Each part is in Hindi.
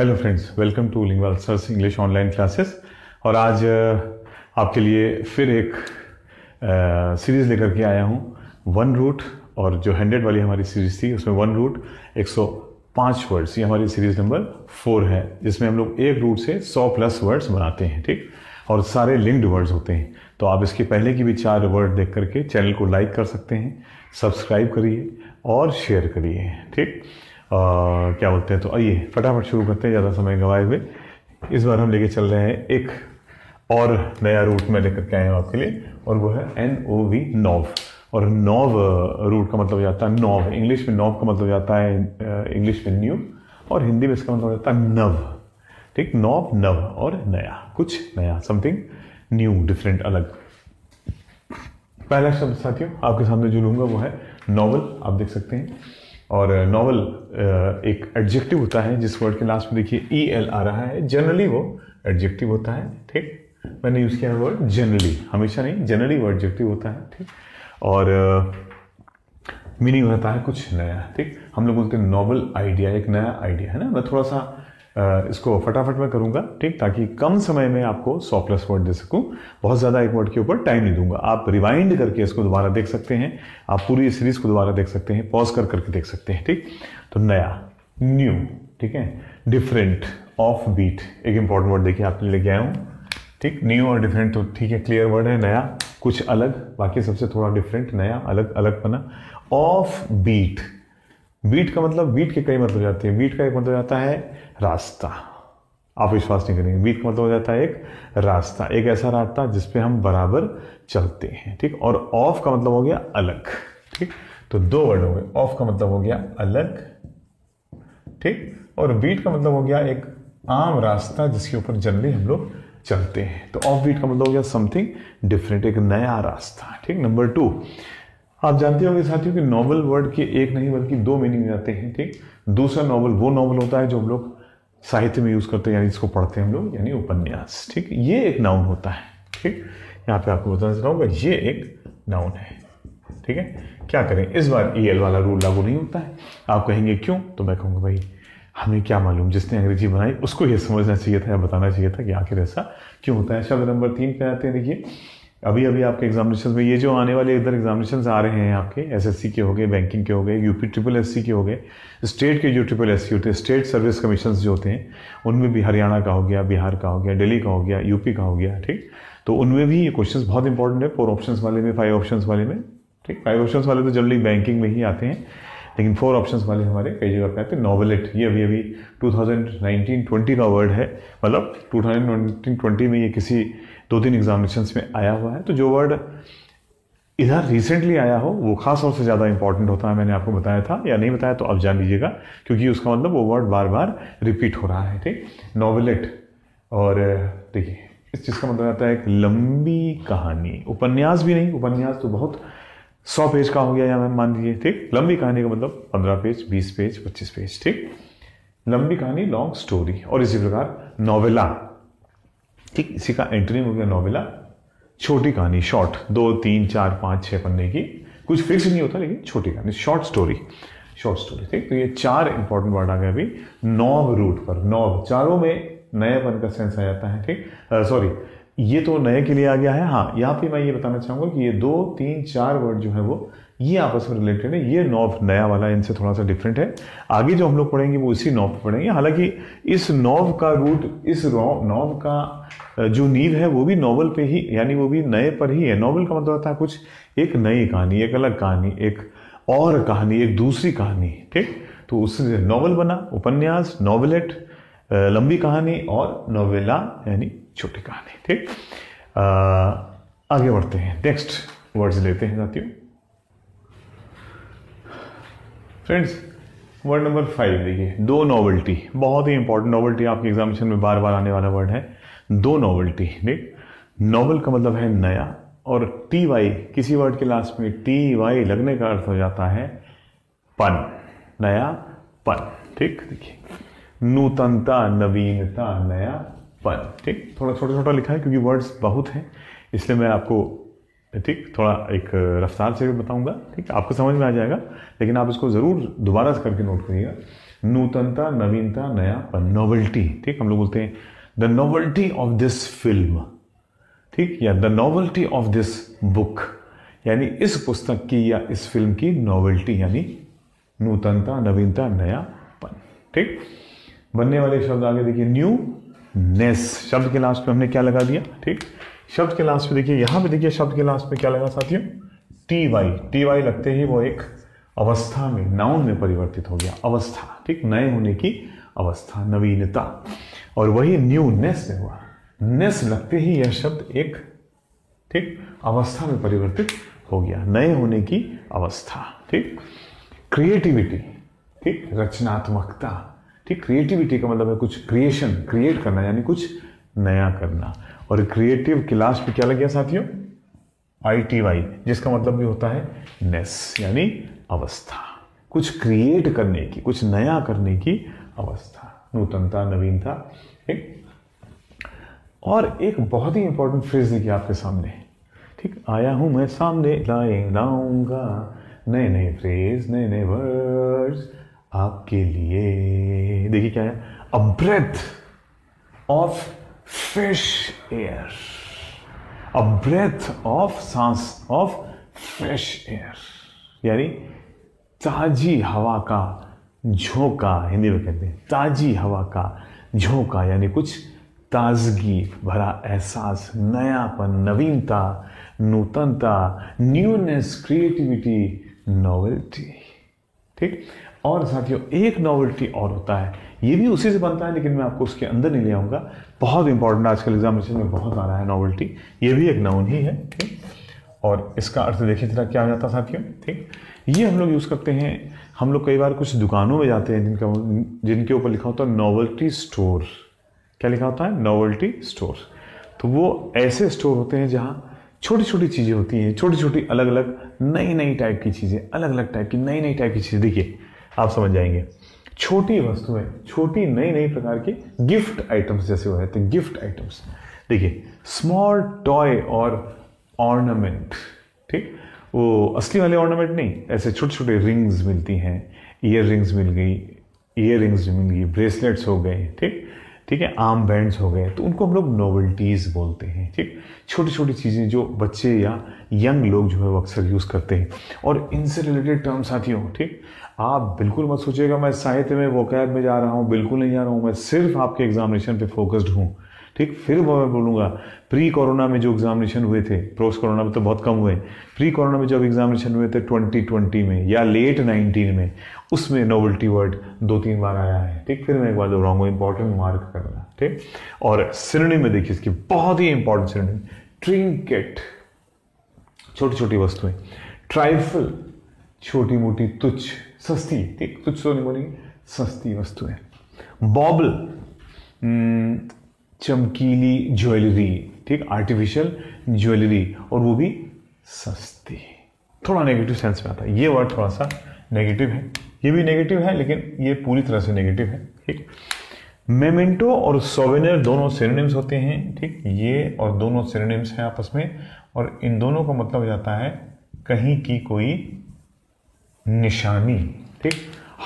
Hello friends, welcome to Lingual Search English online classes. और आज आपके लिए फिर एक सीरीज़ लेकर के आया हूँ, वन रूट। और जो 100 वाली हमारी सीरीज़ थी उसमें वन रूट 105 वर्ड्स, ये हमारी सीरीज़ नंबर 4 है, जिसमें हम लोग एक रूट से 100 प्लस वर्ड्स बनाते हैं। ठीक, और सारे लिंक्ड वर्ड्स होते हैं। तो आप इसके पहले की भी 4 वर्ड देख करके चैनल को लाइक कर सकते हैं, सब्सक्राइब करिए और शेयर करिए। ठीक, क्या बोलते हैं, तो आइए फटाफट शुरू करते हैं ज़्यादा समय गंवाए हुए। इस बार हम लेके चल रहे हैं एक और नया रूट मैं लेकर के आया हूँ आपके लिए, और वो है NOV, नॉव। और नॉव रूट का मतलब हो जाता है नॉव। इंग्लिश में नॉव का मतलब हो जाता है इंग्लिश में न्यू, और हिंदी में इसका मतलब हो जाता है नव। ठीक, नॉव, नव और नया, कुछ नया, समथिंग न्यू, डिफरेंट, अलग। पहला शब्द साथियों आपके सामने जो लूँगा वो है नॉवल। आप देख सकते हैं। और नॉवल एक एडजेक्टिव होता है जिस वर्ड के लास्ट में देखिए EL आ रहा है। जनरली वो एडजेक्टिव होता है। ठीक, मैंने यूज़ किया है वर्ड जनरली, हमेशा नहीं, जनरली वो एडजेक्टिव होता है। ठीक, और मीनिंग होता है कुछ नया। ठीक, हम लोग बोलते हैं नॉवल आइडिया, एक नया आइडिया है ना। मैं थोड़ा सा इसको फटाफट में करूँगा, ठीक, ताकि कम समय में आपको 100 प्लस वर्ड दे सकूँ। बहुत ज़्यादा एक वर्ड के ऊपर टाइम नहीं दूंगा। आप रिवाइंड करके इसको दोबारा देख सकते हैं, आप पूरी सीरीज़ को दोबारा देख सकते हैं, पॉज कर करके देख सकते हैं। ठीक, तो नया, न्यू, ठीक है, डिफरेंट, ऑफ बीट, एक इंपॉर्टेंट वर्ड देखिए आपके लिए लेके आया हूँ। ठीक, न्यू और डिफरेंट तो ठीक है, क्लियर वर्ड है। नया, कुछ अलग, बाकी सबसे थोड़ा डिफरेंट, नया, अलग, अलग बना। ऑफ बीट, बीट का मतलब, बीट के कई मतलब हो जाते हैं। बीट का एक मतलब जाता है रास्ता। आप विश्वास नहीं करेंगे, बीट का मतलब हो जाता है एक रास्ता, एक ऐसा रास्ता जिस पे हम बराबर चलते हैं। ठीक, और ऑफ का मतलब हो गया अलग। ठीक, तो 2 वर्ड हो गए। ऑफ का मतलब हो गया अलग, ठीक, और बीट का मतलब हो गया एक आम रास्ता जिसके ऊपर जनरली हम लोग चलते हैं। तो ऑफ बीट का मतलब हो गया समथिंग डिफरेंट, एक नया रास्ता। ठीक, नंबर 2, आप जानते होंगे साथियों कि नॉवल वर्ड के एक नहीं बल्कि 2 मीनिंग आते हैं। ठीक, दूसरा नॉवल वो नॉवल होता है जो हम लोग साहित्य में यूज करते हैं, यानी जिसको पढ़ते हैं हम लोग, यानी उपन्यास। ठीक, ये एक नाउन होता है। ठीक, यहाँ पे आपको बताना चाहूँगा ये एक नाउन है। ठीक है, क्या करें, इस बार EL वाला रूल लागू नहीं होता है। आप कहेंगे क्यों, तो मैं कहूँगा भाई हमें क्या मालूम, जिसने अंग्रेजी बनाई उसको ये समझना चाहिए था या बताना चाहिए था कि आखिर ऐसा क्यों होता है। शब्द नंबर 3 पे आते हैं। देखिए, अभी अभी आपके एग्जामिनेशन में, ये जो आने वाले इधर एग्जामिनेशन आ रहे हैं आपके, SSC के हो गए, बैंकिंग के हो गए, UP SSC के हो गए, स्टेट के जो SSC होते हैं, स्टेट सर्विस कमीशन जो होते हैं, उनमें भी हरियाणा का हो गया, बिहार का हो गया, दिल्ली का हो गया, UP का हो गया। ठीक, तो उनमें भी ये क्वेश्चन बहुत इंपॉर्टेंट है। 4 ऑप्शन वाले में, 5 ऑप्शन वाले में। ठीक, 5 ऑप्शन वाले तो जनरली बैंकिंग में ही आते हैं, लेकिन 4 ऑप्शंस वाले हमारे कई जगह पे आते हैं। नॉवेलेट, ये अभी अभी 2019-20 का वर्ड है, मतलब 2019-20 में ये किसी 2-3 एग्जामिनेशंस में आया हुआ है। तो जो वर्ड इधर रिसेंटली आया हो वो खास तौर से ज़्यादा इंपॉर्टेंट होता है। मैंने आपको बताया था या नहीं बताया तो अब जान लीजिएगा, क्योंकि उसका मतलब वो वर्ड बार बार रिपीट हो रहा है। ठीक, नॉवेलेट। और देखिए, इस चीज़ का मतलब आता है एक लंबी कहानी। उपन्यास भी नहीं, उपन्यास तो बहुत 100 पेज का हो गया, या मान लीजिए। ठीक, लंबी कहानी का मतलब 15 पेज, 20 पेज, 25 पेज। ठीक, लंबी कहानी, लॉन्ग स्टोरी। और इसी प्रकार नॉवेला, ठीक, इसी का एंटोनिम हो गया नॉवेला, छोटी कहानी, शॉर्ट, 2, 3, 4, 5, 6 पन्ने की, कुछ फिक्स नहीं होता, लेकिन छोटी कहानी, शॉर्ट स्टोरी, शॉर्ट स्टोरी। ठीक, तो ये 4 इंपॉर्टेंट वर्ड आ गए अभी नॉव रूट पर। नॉव, चारों में नएपन का सेंस आ जाता है। ठीक, सॉरी, ये तो नए के लिए आ गया है। हाँ, यहाँ पे मैं ये बताना चाहूँगा कि ये 2, 3, 4 वर्ड जो है वो ये आपस में रिलेटेड है। ये नॉव नया वाला इनसे थोड़ा सा डिफरेंट है। आगे जो हम लोग पढ़ेंगे वो इसी नॉव पे पढ़ेंगे। हालांकि इस नॉव का रूट, इस नॉव का जो नींव है वो भी नॉवल पे ही, यानी वो भी नए पर ही है। नॉवल का मतलब होता है कुछ एक नई कहानी, एक अलग कहानी, एक और कहानी, एक दूसरी कहानी। ठीक, तो उससे नॉवल बना, उपन्यास, नॉवेलेट, लंबी कहानी, और नोवेला यानी छोटी कहानी। ठीक, आगे बढ़ते हैं, नेक्स्ट वर्ड्स लेते हैं साथियों। फ्रेंड्स, वर्ड नंबर 5 देखिए, 2 नॉवेल्टी, बहुत ही इंपॉर्टेंट नॉवेल्टी, आपके एग्जामिनेशन में बार बार आने वाला वर्ड है 2 नॉवेल्टी। ठीक, नॉवल का मतलब है नया, और TY, किसी वर्ड के लास्ट में TY लगने का अर्थ हो जाता है पन, नया पन। ठीक, देखिए, नूतनता, नवीनता, नया पन। ठीक, थोड़ा छोटा छोटा लिखा है क्योंकि वर्ड्स बहुत हैं, इसलिए मैं आपको, ठीक, थोड़ा एक रफ्तार से भी बताऊंगा। ठीक, आपको समझ में आ जाएगा, लेकिन आप इसको ज़रूर दोबारा से करके नोट करिएगा। नूतनता, नवीनता, नयापन, नोवेल्टी। ठीक, हम लोग बोलते हैं the novelty of this film, ठीक, या the novelty of this book, यानी इस पुस्तक की या इस फिल्म की नोवेल्टी, यानी नूतनता, नवीनता, नयापन। ठीक, बनने वाले शब्द आगे देखिए, न्यू नेस, शब्द के लास्ट में हमने क्या लगा दिया। ठीक, शब्द के लास्ट में देखिए, यहां पे देखिए शब्द के लास्ट में क्या लगा साथियों, टी वाई। टी वाई लगते ही वो एक अवस्था में, नाउन में परिवर्तित हो गया, अवस्था। ठीक, नए होने की अवस्था, नवीनता, और वही न्यूनेस में हुआ। नेस लगते ही यह शब्द एक, ठीक, अवस्था में परिवर्तित हो गया, नए होने की अवस्था। ठीक, क्रिएटिविटी, ठीक, रचनात्मकता। ठीक, क्रिएटिविटी का मतलब है कुछ क्रिएशन, क्रिएट करना, यानी कुछ नया करना। और क्रिएटिव के लास्ट पे क्या लग गया साथियों, ITY, जिसका मतलब भी होता है नेस, यानी अवस्था, कुछ क्रिएट करने की, कुछ नया करने की अवस्था, नूतनता, नवीनता। ठीक, और एक बहुत ही इंपॉर्टेंट फ्रेज देखिए आपके सामने। ठीक, आया हूं मैं सामने लाऊंगा नए नए फ्रेज, नए नए वर्ड्स आपके लिए। देखिए क्या है, a breath of fresh air, a breath of, सांस ऑफ फ्रेश एयर, यानी ताजी हवा का झोंका, हिंदी में कहते हैं ताजी हवा का झोंका, यानी कुछ ताजगी भरा एहसास, नयापन, नवीनता, नूतनता, न्यूनेस, क्रिएटिविटी, नोवेल्टी। ठीक, और साथियों एक नोवेल्टी और होता है, ये भी उसी से बनता है, लेकिन मैं आपको उसके अंदर नहीं ले आऊंगा। बहुत इंपॉर्टेंट, आजकल एग्जामिनेशन में बहुत आ रहा है नोवेल्टी, ये भी एक नाउन ही है। ठीक, और इसका अर्थ देखिए जरा क्या हो जाता है साथियों। ठीक, ये हम लोग यूज करते हैं, हम लोग कई बार कुछ दुकानों में जाते हैं जिनके ऊपर लिखा होता है नोवेल्टी स्टोर। क्या लिखा होता है, नोवेल्टी स्टोर। तो वो ऐसे स्टोर होते हैं जहाँ छोटी छोटी चीजें होती हैं, छोटी छोटी अलग अलग नई नई टाइप की चीजें, अलग अलग टाइप की नई नई टाइप की चीजें। देखिए आप समझ जाएंगे, छोटी वस्तुएं, छोटी नई नई प्रकार के गिफ्ट आइटम्स जैसे हो जाते हैं, गिफ्ट आइटम्स। देखिए स्मॉल टॉय और ऑर्नामेंट। ठीक, वो असली वाले ऑर्नामेंट नहीं, ऐसे छोटे छोटे रिंग्स मिलती हैं, ईयर रिंग्स मिल गई, ईयर रिंग्स मिल गई, ब्रेसलेट्स हो गए। ठीक, ठीक है, आर्म बैंड्स हो गए, तो उनको हम लोग नोवेल्टीज बोलते हैं। ठीक, छोटी छोटी चीजें जो बच्चे या यंग लोग जो है वो अक्सर यूज करते हैं। और इनसे रिलेटेड टर्म साथियों, ठीक, आप बिल्कुल मत सोचिएगा मैं साहित्य में, वोकैब में जा रहा हूँ, बिल्कुल नहीं जा रहा हूँ, मैं सिर्फ आपके एग्जामिनेशन पे फोकस्ड हूँ। ठीक, फिर मैं बोलूंगा प्री कोरोना में जो एग्जामिनेशन हुए थे, पोस्ट कोरोना में तो बहुत कम हुए, प्री कोरोना में जब एग्जामिनेशन हुए थे 2020 में या लेट 19 में, उसमें नोवेल्टी वर्ड 2-3 बार आया है। ठीक, फिर मैं एक बार दोहराऊंगा, इंपॉर्टेंट मार्क करना। ठीक, और सिनोनिम में देखिए इसकी बहुत ही इंपॉर्टेंट सिनोनिम, ट्रिंकेट, छोटी छोटी वस्तुएं, ट्राइफल, छोटी मोटी तुच्छ, सस्ती। ठीक, तुच्छ तो नहीं बोलेंगे, सस्ती वस्तुएं। बॉबल, चमकीली ज्वेलरी। ठीक, आर्टिफिशियल ज्वेलरी, और वो भी सस्ती। थोड़ा नेगेटिव सेंस में आता है ये वर्ड, थोड़ा सा नेगेटिव है, ये भी नेगेटिव है, लेकिन ये पूरी तरह से नेगेटिव है। ठीक, मेमेंटो और सोवेनियर दोनों सिनोनिम्स होते हैं। ठीक, ये और दोनों सिनोनिम्स हैं आपस में, और इन दोनों का मतलब हो जाता है कहीं की कोई निशानी। ठीक,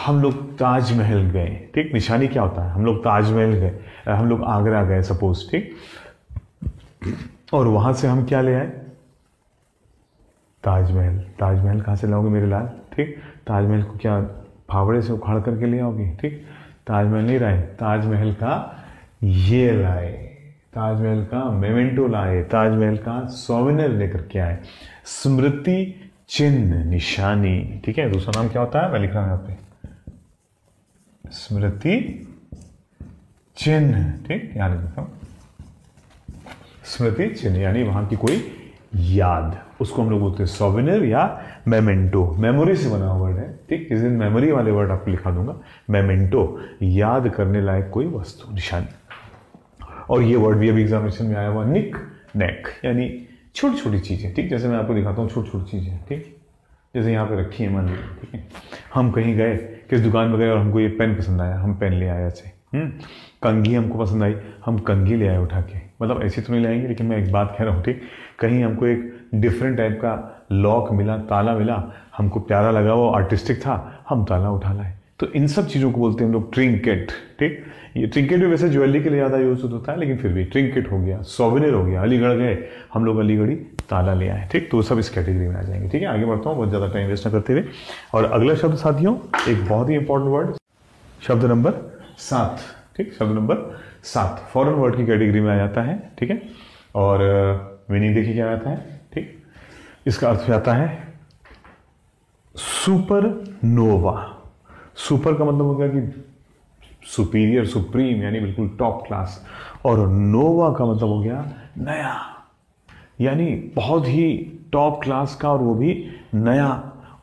हम लोग ताजमहल गए। ठीक, निशानी क्या होता है, हम लोग ताजमहल गए, हम लोग आगरा गए सपोज। ठीक, और वहां से हम क्या ले आए, ताजमहल। ताजमहल कहां से लाओगे मेरे लाल। ठीक, ताजमहल को क्या फावड़े से उखाड़ करके ले आओगे। ठीक, ताजमहल नहीं लाए, ताजमहल का ये लाए, ताजमहल का मेमेंटो लाए, ताजमहल का सोवेनियर लेकर के आए, स्मृति चिन्ह, निशानी। ठीक है, दूसरा नाम क्या होता है, मैं लिख रहा हूं यहां पे, स्मृति चिन्ह। ठीक, यहां लिख देता हूं, स्मृति चिन्ह, यानी वहां की कोई याद, उसको हम लोग बोलते हैं सोवेनियर या मेमेंटो। मेमोरी से बना वर्ड है। ठीक, किसी दिन मेमोरी वाले वर्ड आपको लिखा दूंगा, मेमेंटो, याद करने लायक कोई वस्तु, निशानी। और ये वर्ड भी अभी एग्जामिनेशन में आया हुआ, निक नेक, यानी छोटी छोटी चीजें। ठीक, जैसे मैं आपको दिखाता हूँ छोटी छोटी चीजें। ठीक, जैसे यहाँ पे रखी है मान लीजिए। ठीक है, हम कहीं गए, किस दुकान में गए और हमको ये पेन पसंद आया, हम पेन ले आए ऐसे। कंघी हमको पसंद आई, हम कंघी ले आए उठा के। मतलब ऐसे तो नहीं लाएंगे, लेकिन मैं एक बात कह रहा हूँ। ठीक, कहीं हमको एक डिफरेंट टाइप का लॉक मिला, ताला मिला, हमको प्यारा लगा, वो आर्टिस्टिक था, हम ताला उठा लाए। तो इन सब चीज़ों को बोलते हैं हम लोग ट्रिंकेट। ठीक, ये ट्रिंकेट भी वैसे ज्वेलरी के लिए ज़्यादा यूज होता है, लेकिन फिर भी ट्रिंकेट हो गया, सोवेनियर हो गया, अलीगढ़ गए हम लोग, अलीगढ़ी ताला ले आए। ठीक, तो सब इस कैटेगरी में आ जाएंगे। ठीक है, आगे बढ़ता हूँ बहुत ज़्यादा टाइम वेस्ट न करते हुए। और अगला शब्द साथियों, एक बहुत ही इंपॉर्टेंट वर्ड, शब्द नंबर 7। ठीक, शब्द नंबर 7 फॉरेन वर्ड की कैटेगरी में आ जाता है। ठीक है, और मीनिंग देखिए क्या आता है। ठीक, इसका अर्थ हो जाता है सुपरनोवा। सुपर का मतलब हो गया कि सुपीरियर, सुप्रीम, यानी बिल्कुल टॉप क्लास, और नोवा का मतलब हो गया नया, यानी बहुत ही टॉप क्लास का, और वो भी नया।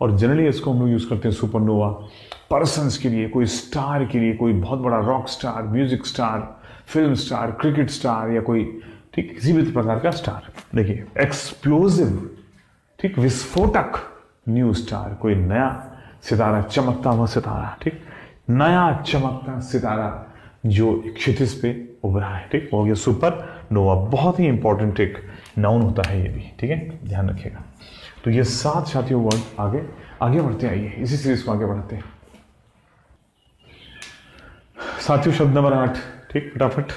और जनरली इसको हम लोग यूज करते हैं सुपरनोवा पर्सन्स के लिए, कोई स्टार के लिए, कोई बहुत बड़ा rock star, music star, film star, cricket star, या कोई ठीक किसी भी प्रकार का स्टार। देखिए एक्सप्लोजिव, ठीक, विस्फोटक न्यू स्टार, कोई नया सितारा, चमकता हुआ सितारा। ठीक, नया चमकता सितारा जो क्षितिज पे उभरा है। ठीक, हो गया सुपर नोवा। बहुत ही इंपॉर्टेंट एक नाउन होता है ये भी। ठीक है, ध्यान रखिएगा। तो ये 7 साथियों वर्ड आगे आगे बढ़ते आइए, इसी सीरीज को आगे बढ़ाते हैं साथियों। शब्द नंबर 8। ठीक, फटाफट।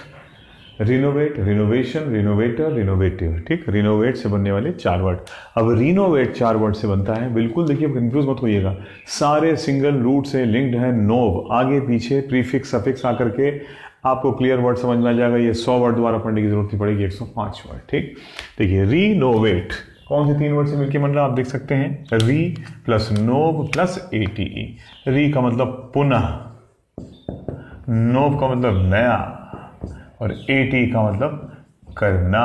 Renovate, renovation, renovator, renovative. ठीक, रिनोवेट से बनने वाले 4 वर्ड। अब रिनोवेट 4 वर्ड से बनता है। बिल्कुल देखिए, कंफ्यूज मत होइएगा, सारे सिंगल रूट से लिंक्ड है। नोव, आगे पीछे प्रीफिक्स सफिक्स आकर के आपको क्लियर वर्ड समझ में आ जाएगा। ये 100 वर्ड दोबारा पढ़ने की जरूरत नहीं पड़ेगी, 105 वर्ड। ठीक, देखिए रिनोवेट कौन से 3 वर्ड से मिलकर बन रहा है आप देख सकते हैं। री प्लस नोव प्लस एटीई। री का मतलब पुनः, नोव का मतलब नया, और एटी का मतलब करना।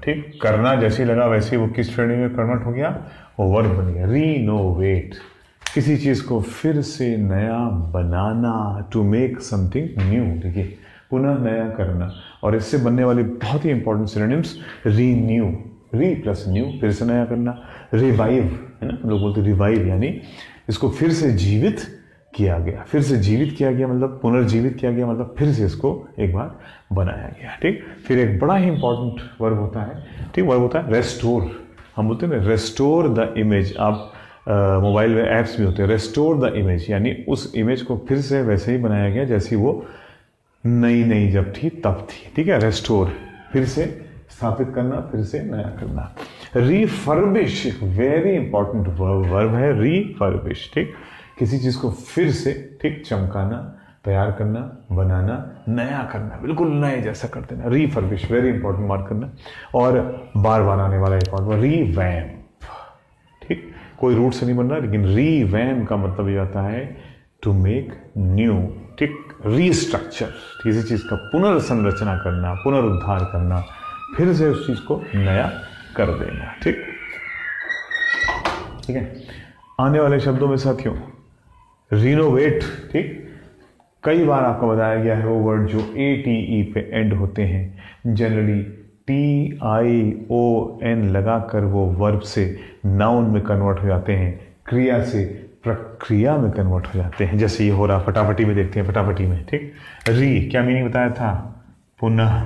ठीक, करना जैसे लगा वैसे वो किस श्रेणी में कन्वर्ट हो गया, वो वर्ब बन गया। रीनोवेट, किसी चीज को फिर से नया बनाना, टू मेक समथिंग न्यू। देखिए पुनः नया करना, और इससे बनने वाले बहुत ही इंपॉर्टेंट सिनोनिम्स रीन्यू, री प्लस न्यू, फिर से नया करना। रिवाइव है ना, हम लोग बोलते रिवाइव, यानी इसको फिर से जीवित किया गया। फिर से जीवित किया गया मतलब पुनर्जीवित किया गया, मतलब फिर से इसको एक बार बनाया गया। ठीक, फिर एक बड़ा ही इंपॉर्टेंट वर्ब होता है। ठीक, वर्ब होता है रेस्टोर। हम बोलते हैं ना रेस्टोर द इमेज। आप मोबाइल में ऐप्स भी होते हैं, रेस्टोर द इमेज, यानी उस इमेज को फिर से वैसे ही बनाया गया जैसी वो नई नई जब थी तब थी। ठीक है, रेस्टोर, फिर से स्थापित करना, फिर से नया करना। रिफर्बिश, वेरी इंपॉर्टेंट वर्ब है रिफर्बिश। ठीक, किसी चीज को फिर से ठीक चमकाना, तैयार करना, बनाना, नया करना, बिल्कुल नए जैसा कर देना। रिफर्बिश, वेरी इंपॉर्टेंट मार्क करना। और बार बार आने वाला एक और रीवैम्प। ठीक, कोई रूट से नहीं बन रहा, लेकिन रीवैम्प का मतलब ये आता है टू मेक न्यू। ठीक, रीस्ट्रक्चर, किसी चीज का पुनर्संरचना करना, पुनरुद्धार करना, फिर से उस चीज को नया कर देना। ठीक, ठीक है। आने वाले शब्दों में साथियों रिनोवेट। ठीक, कई बार आपको बताया गया है वो वर्ड जो ATE पे एंड होते हैं, जनरली TION लगाकर वो वर्ब से नाउन में कन्वर्ट हो जाते हैं, क्रिया से प्रक्रिया में कन्वर्ट हो जाते हैं। जैसे ये हो रहा फटाफटी में, देखते हैं फटाफटी में। ठीक, री क्या मीनिंग बताया था, पुनः।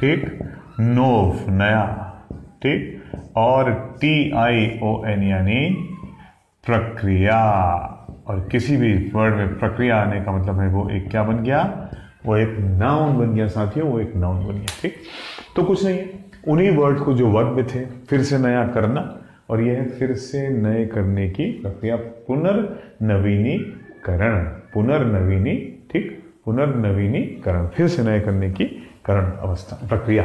ठीक, नोव नया। ठीक, और TION यानी प्रक्रिया। और किसी भी वर्ड में प्रक्रिया आने का मतलब है वो एक क्या बन गया, वो एक नाउन बन गया साथियों, वो एक नाउन बन गया। ठीक, तो कुछ नहीं है, उन्हीं वर्ड को जो वर्ब में थे, फिर से नया करना, और यह है फिर से नए करने की प्रक्रिया, पुनर्नवीनीकरण। पुनर्नवीनी, ठीक, पुनर्नवीनीकरण, फिर से नए करने की करण अवस्था, प्रक्रिया।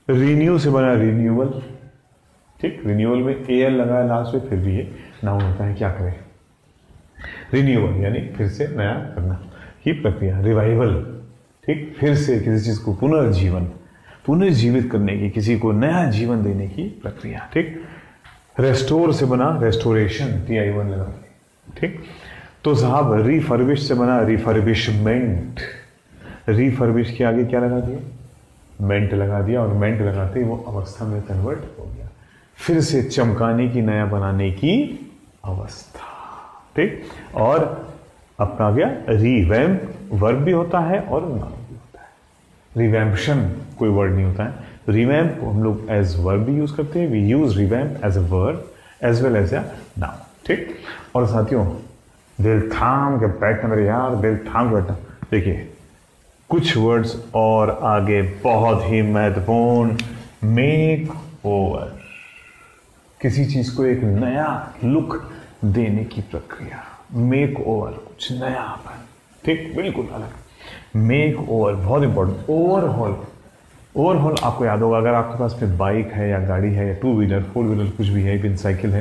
रिन्यू से बना रिन्यूअल। ठीक, रिन्यूअल में AL लगाया लास्ट में, फिर भी ये नाउन होता है, क्या करें। रिन्यूअल यानी फिर से नया करना की प्रक्रिया। रिवाइवल, ठीक, फिर से किसी चीज को पुनर्जीवन, पुनर्जीवित करने की, किसी को नया जीवन देने की प्रक्रिया। ठीक, रेस्टोर से बना रेस्टोरेशन, TI1 लगा। ठीक, तो साहब रिफर्बिश से बना रिफर्बिशमेंट। रिफर्बिश के आगे क्या लगा दिया, मेंट लगा दिया, और मेंट लगाते ही वो अवस्था में कन्वर्ट हो गया, फिर से चमकाने की, नया बनाने की अवस्था। ठीक, और अपना गया रिवैम्प, वर्ब भी होता है और नाउन भी होता है। रिवैम्पशन कोई वर्ड नहीं होता है। रिवैम्प हम लोग एज वर्ब भी यूज करते हैं, we use revamp as a verb as well as a noun. ठीक, और साथियों दिल थाम के बैठना मेरे यार, दिल थाम के बैठना। देखिए कुछ वर्ड्स और आगे बहुत ही महत्वपूर्ण, मेक ओवर, किसी चीज को एक नया लुक देने की प्रक्रिया, मेक ओवर, कुछ नयापन, ठीक, बिल्कुल अलग। मेक ओवर बहुत इंपॉर्टेंट। ओवरहॉल, ओवरहॉल आपको याद होगा, अगर आपके पास में बाइक है या गाड़ी है या टू व्हीलर, फोर व्हीलर कुछ भी है, इवन साइकिल है,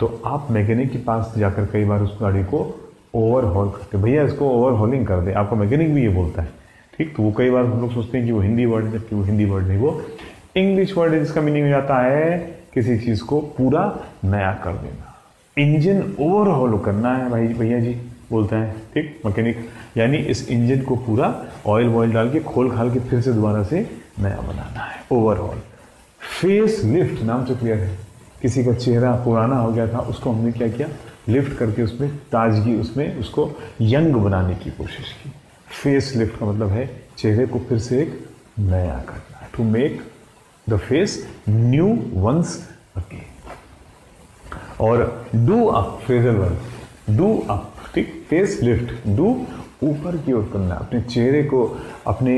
तो आप मैकेनिक के पास जाकर कई बार उस गाड़ी को ओवरहॉल करते, भैया इसको ओवरहॉलिंग कर दे, आपका मैकेनिक भी ये बोलता है, ठीक। तो वो कई बार हम लोग सोचते हैं कि वो हिंदी वर्ड है, जबकि वो हिंदी वर्ड नहीं, वो इंग्लिश वर्ड है, जिसका मीनिंग हो जाता है किसी चीज को पूरा नया कर देना। इंजन ओवरहॉल करना है भाई, भैया जी बोलता है, ठीक, मैकेनिक, यानी इस इंजन को पूरा ऑयल वॉयल डाल के खोल खाल के फिर से दोबारा से नया बनाना है, ओवरहॉल। फेस लिफ्ट नाम से क्लियर है, किसी का चेहरा पुराना हो गया था, उसको हमने क्या किया, लिफ्ट करके उसमें ताजगी, उसमें उसको यंग बनाने की कोशिश की। फेस लिफ्ट का मतलब है चेहरे को फिर से एक नया करना, to make the face new once again. और do up, phrasal word, do up, ठीक, फेस लिफ्ट, डू ऊपर की ओर करना, अपने चेहरे को, अपने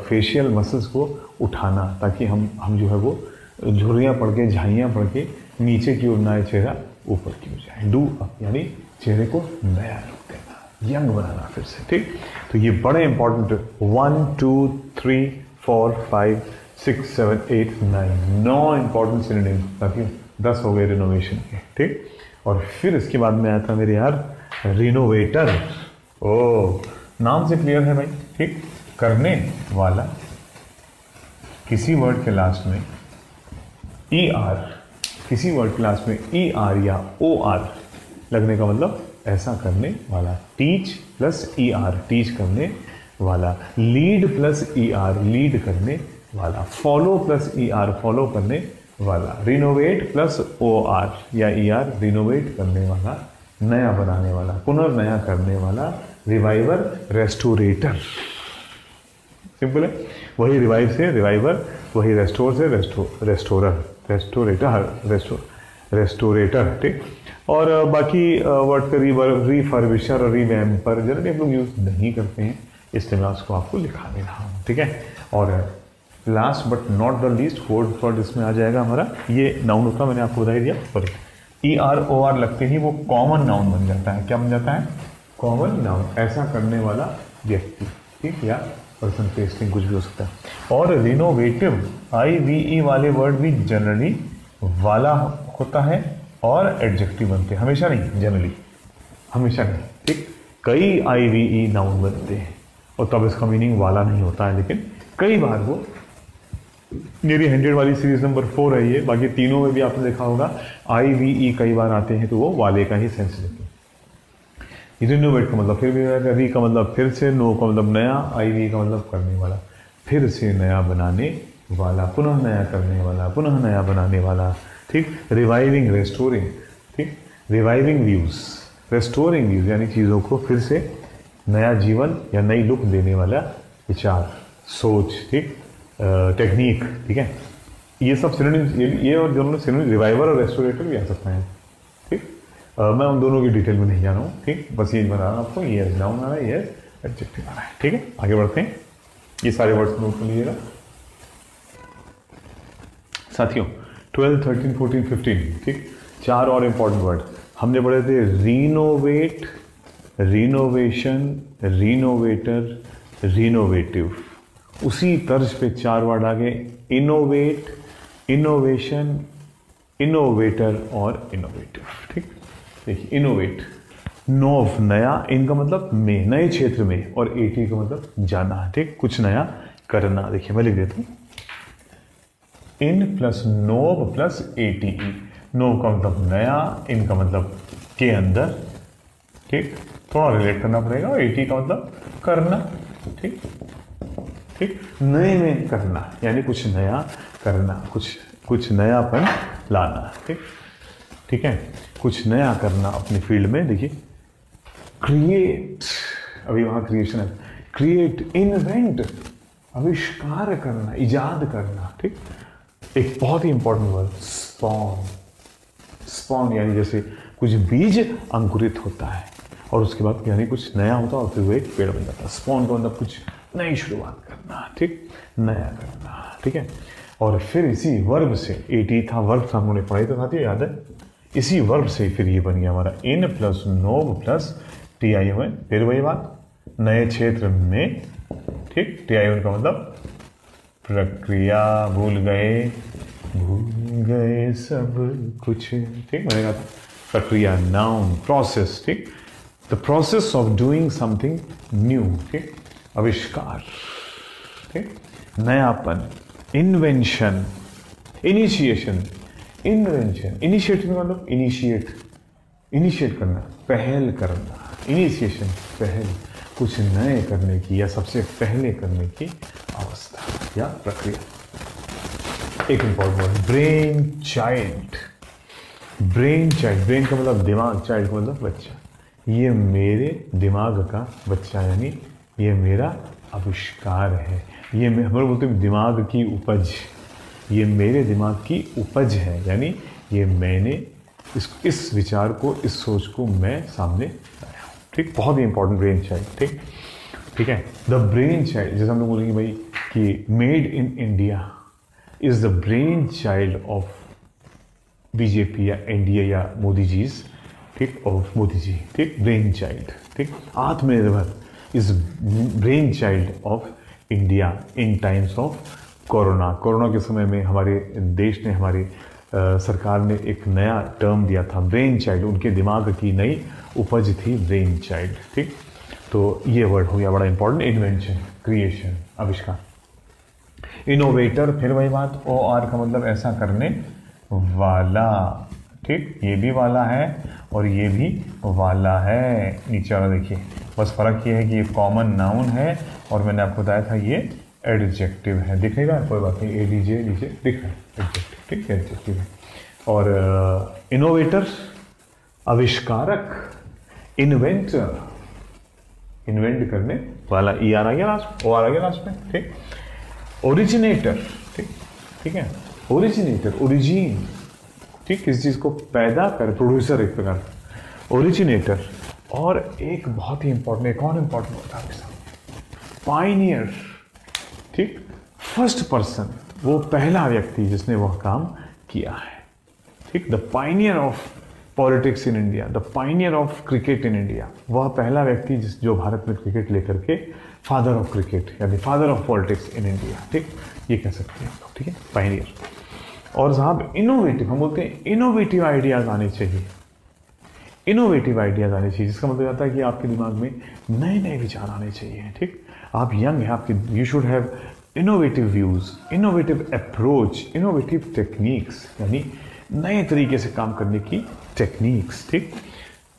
फेशियल मसल्स को उठाना, ताकि हम जो है वो झुर्रियाँ पड़ के, झाइयाँ पड़ के नीचे की ओर ना आए, चेहरा ऊपर की ओर जाए। डू अप यानी चेहरे को नया लुक देना, यंग बनाना फिर से, ठीक। तो ये बड़े इंपॉर्टेंट, 1 2 3 4 5 6 7 8 9, 9 इंपॉर्टेंट सिनोनिम, ताकि 10 हो गए रिनोवेशन के, ठीक। और फिर इसके बाद में आया था मेरे यार रिनोवेटर। ओ, नाम से क्लियर है भाई, ठीक, करने वाला, किसी वर्ड के लास्ट में ई आर, किसी वर्ड के लास्ट में ई आर या ओ आर लगने का मतलब ऐसा करने वाला। Teach plus E R, teach करने वाला। Lead plus E R, lead करने वाला। Follow plus E R, follow करने वाला। रिनोवेट प्लस ओ आर या ई आर, रिनोवेट करने वाला, नया बनाने वाला, पुनर्नया करने वाला। रिवाइवर, रेस्टोरेटर, सिंपल है, वही रिवाइव से रिवाइवर, वही रेस्टोर से रेस्टोरर, रेस्टोरेटर, रेस्टोरेटर, ठीक। और बाकी वर्ड का रिफर्बिशर और रिवैम्पर जनरली हम लोग यूज नहीं करते हैं, इसलिए मैं उसको आपको लिखा दे रहा हूँ, ठीक है। और last but not the least, fourth word इसमें आ जाएगा हमारा, ये नाउन होता है, मैंने आपको बता दिया, sorry, E R O R लगते ही वो कॉमन नाउन बन जाता है। क्या बन जाता है? कॉमन नाउन, ऐसा करने वाला व्यक्ति, ठीक, या पर्सन, पेस्टिंग, कुछ भी हो सकता है। और रिनोवेटिव, IVE वाले वर्ड भी जनरली वाला होता है और एडजेक्टिव बनते हैं, हमेशा नहीं, जनरली हमेशा नहीं, ठीक। कई IVE नाउन बनते हैं और तब इसका मीनिंग वाला नहीं होता है, लेकिन कई बार वो, मेरी 100 वाली सीरीज नंबर 4 है ये, बाकी तीनों में भी आपने देखा होगा IVE कई बार आते हैं तो वो वाले का ही सेंस लेते हैं। रिनोवेट का मतलब फिर भी आएगा, री का मतलब फिर से, नो का मतलब नया, IVE का मतलब करने वाला, फिर से नया बनाने वाला, पुनः नया करने वाला, पुनः नया बनाने वाला, ठीक। रिवाइविंग, रेस्टोरिंग, ठीक, रिवाइविंग व्यूज, रेस्टोरिंग व्यूज यानी चीज़ों को फिर से नया जीवन या नई लुक देने वाला विचार, सोच, ठीक, टेक्निक, ठीक है। ये सब सिनोनिम्स, ये और दोनों सिनोनिम, रिवाइवर और रेस्टोरेटर भी आ सकता है, ठीक। मैं उन दोनों की डिटेल में नहीं जा रहा हूँ, ठीक, बस ये बता रहा हूँ आपको, ये नाउन आ रहा है, ये एडजेक्टिव आ रहा है, ठीक है। आगे बढ़ते हैं, ये सारे वर्ड्स नोट कर लीजिएगा साथियों। 12, 13, 14, 15, ठीक, 4 और इंपॉर्टेंट वर्ड हमने पढ़े थे। Renovate, renovation, renovator, रिनोवेटिव। उसी तर्ज पे 4 वर्ड आ गए, इनोवेट, इनोवेशन, इनोवेटर और इनोवेटिव, ठीक। देखिए, इनोवेट, नोव नया, इनका मतलब में, नए क्षेत्र में, और एटी का मतलब जाना, ठीक, कुछ नया करना। देखिए मैं लिख देता हूं, in plus nov plus ate. Nov का मतलब नया, इन का मतलब के अंदर, ठीक, थोड़ा रिलेट करना पड़ेगा, और एटी का मतलब करना, ठीक, ठीक, नए में करना यानी कुछ नया करना, कुछ नयापन लाना, ठीक, ठीक है, कुछ नया करना अपनी फील्ड में। देखिए, क्रिएट, अभी वहां क्रिएशन है, क्रिएट, इन्वेंट, आविष्कार करना, इजाद करना, ठीक। एक बहुत ही इंपॉर्टेंट वर्ड, स्पॉन, स्पॉन यानी जैसे कुछ बीज अंकुरित होता है और उसके बाद यानी कुछ नया होता है और फिर वो एक पेड़ बन जाता है। स्पॉन का मतलब कुछ नई शुरुआत करना, ठीक, नया करना, ठीक है। और फिर इसी वर्ब से, एटी था वर्ब था, हमने पढ़ाई तो था, याद है, इसी वर्ब से फिर ये बन गया हमारा in plus nov plus T I O N. फिर वही बात, नए क्षेत्र में, ठीक, टी आई ओ एन का मतलब प्रक्रिया, भूल गए सब कुछ, ठीक, मैंने कहा था प्रक्रिया, नाउन, प्रोसेस, ठीक, the process of doing something new, ठीक, आविष्कार, ठीक, नयापन, इन्वेंशन, इनिशिएशन, इन्वेंशन, इनिशिएटिव मतलब इनिशिएट करना, पहल करना, इनिशिएशन पहल, कुछ नए करने की या सबसे पहले करने की अवस्था या प्रक्रिया। एक important word, brain child. Brain child, brain का मतलब दिमाग, चाइल्ड का मतलब बच्चा। ये मेरे दिमाग का बच्चा, यानी ये मेरा आविष्कार है, ये हम लोग बोलते हैं दिमाग की उपज, ये मेरे दिमाग की उपज है, यानी ये मैंने इस विचार को, इस सोच को मैं सामने लाया हूँ, ठीक। बहुत ही इंपॉर्टेंट, ब्रेन चाइल्ड, ठीक, ठीक है। द ब्रेन चाइल्ड, जैसे हम लोग बोलेंगे भाई कि made in India is the brain child of BJP या एनडीए या मोदी जीज, ठीक, ऑफ मोदी जी, ठीक, ब्रेन चाइल्ड, ठीक। आत्मनिर्भर is brain child of India in times of corona. Corona के समय में हमारे देश ने, हमारी सरकार ने एक नया टर्म दिया था, ब्रेन चाइल्ड, उनके दिमाग की नई उपज थी ब्रेन चाइल्ड, ठीक। तो ये वर्ड हो गया बड़ा इंपॉर्टेंट, इन्वेंशन, क्रिएशन, आविष्कार। इनोवेटर, फिर वही बात, ओ आर का मतलब ऐसा करने वाला, ठीक, ये भी वाला है और ये भी वाला है। नीचे वाला देखिए, बस फर्क ये है कि ये कॉमन नाउन है और मैंने आपको बताया था ये एडजेक्टिव है, दिखेगा, कोई बात नहीं, एडीजे नीचे दिख रहा है, एडजेक्टिव, ठीक, एडजेक्टिव है। और इनोवेटर, आविष्कारक, इन्वेंटर, इन्वेंट करने वाला, ई आर आ गया लास्ट, ओ आर आ गया लास्ट में, ठीक। ओरिजिनेटर, ठीक, ठीक है, ओरिजिनेटर, ओरिजिन, ठीक, किसी चीज को पैदा कर, प्रोड्यूसर एक प्रकार, ओरिजिनेटर। और एक बहुत ही इंपॉर्टेंट, एक और इंपॉर्टेंट होता है आपके सामने, पायनियर, ठीक, फर्स्ट पर्सन, वो पहला व्यक्ति जिसने वह काम किया है, ठीक, the Pioneer of politics in India, the Pioneer of cricket in India, वह पहला व्यक्ति जो भारत में क्रिकेट लेकर के, फादर ऑफ क्रिकेट यानी father of politics in India, ठीक, ये कह सकते हैं, ठीक है, पायनियर। और साहब इनोवेटिव, हम बोलते हैं इनोवेटिव आइडियाज आने चाहिए, इनोवेटिव आइडियाज आने चाहिए, जिसका मतलब आता है कि आपके दिमाग में नए नए विचार आने चाहिए, ठीक। आप यंग हैं, आपके, you should have innovative views, innovative approach, innovative techniques, यानी नए तरीके से काम करने की टेक्निक्स, ठीक।